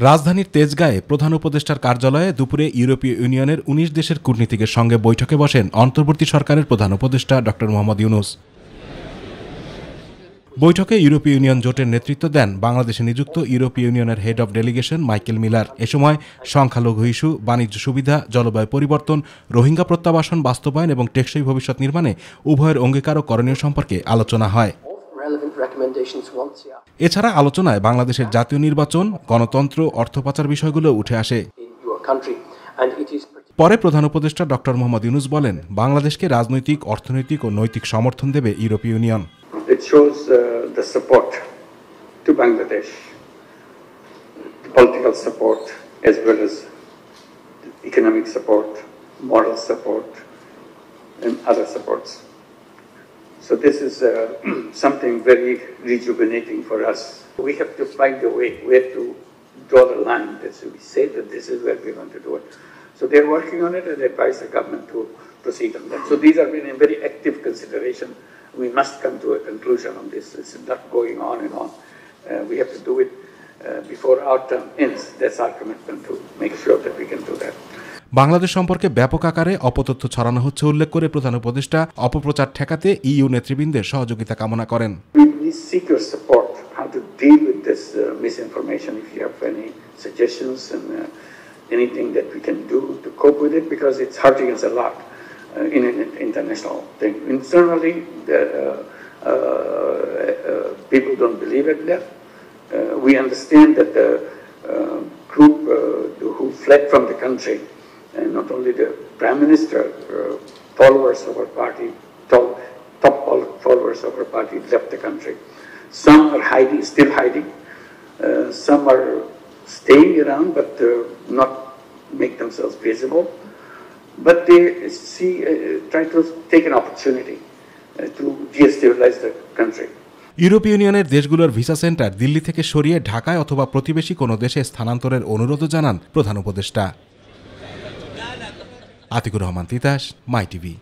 রাজধানীর তেজগাঁয়ে প্রধান উপদেষ্টার কার্যালয়ে দুপুরে ইউরোপীয় ইউনিয়নের ১৯ দেশের কূটনীতিকের সঙ্গে বৈঠকে বসেন অন্তর্বর্তী সরকারের প্রধান উপদেষ্টা ড. মোহাম্মদ ইউনূস। বৈঠকে ইউরোপীয় ইউনিয়ন জোটের নেতৃত্ব দেন বাংলাদেশে নিযুক্ত ইউরোপীয় ইউনিয়নের head of delegation Michael Miller. এ সময় সংখ্যালঘু ইস্যু, বাণিজ্য সুবিধা, জলবায়ু পরিবর্তন, রোহিঙ্গা প্রত্যাবাসন বাস্তবায়ন এবং টেকসই ভবিষ্যৎ নির্মাণে উভয়ের অঙ্গীকার ও করণীয় সম্পর্কে আলোচনা হয়। এছাড়া আলোচনায় বাংলাদেশের জাতীয় নির্বাচন, গণতন্ত্র, অর্থ পাচার বিষয়গুলো উঠে আসে। পরে প্রধান উপদেষ্টা ড. মোহাম্মদ ইউনূস বলেন, বাংলাদেশকে রাজনৈতিক, অর্থনৈতিক ও নৈতিক সমর্থন দেবে ইউরোপীয় union. It shows the support to Bangladesh, political support as well as economic support, moral support, and other supports. So this is something very rejuvenating for us. We have to find a way. We have to draw the line. We say that this is where we want to do it. So they're working on it and advise the government to proceed on that. So these are being a very active consideration. We must come to a conclusion on this. This is not going on and on. We have to do it before our term ends. That's our commitment to make sure that we can do that. Bangladesh সম্পর্কে ব্যাপক আকারে অপতথ্য ছড়ানো হচ্ছে উল্লেখ করে প্রধান উপদেষ্টা অপপ্রচার ঠেকাতে ইইউ নেতৃবৃন্দের সহযোগিতা কামনা করেন। We seek your support how to deal with this misinformation. If you have any suggestions and anything that we can do to cope with it, because it's hurting us a lot. In an international thing. Internally, people don't believe it there. We understand that the group who fled from the country, and not only the Prime Minister, followers of our party, top followers of our party left the country. Some are hiding, still hiding. Some are staying around but not make themselves visible. But they try to take an opportunity to destabilize the country. ইউরোপীয় ইউনিয়নের দেশগুলোর visa centre Delhi থেকে সরিয়ে ঢাকায় অথবা প্রতিবেশী কোনো দেশে স্থানান্তরের অনুরোধও জানান প্রধান উপদেষ্টা। আতিকুর রহমান তিতাস, মাই টিভি।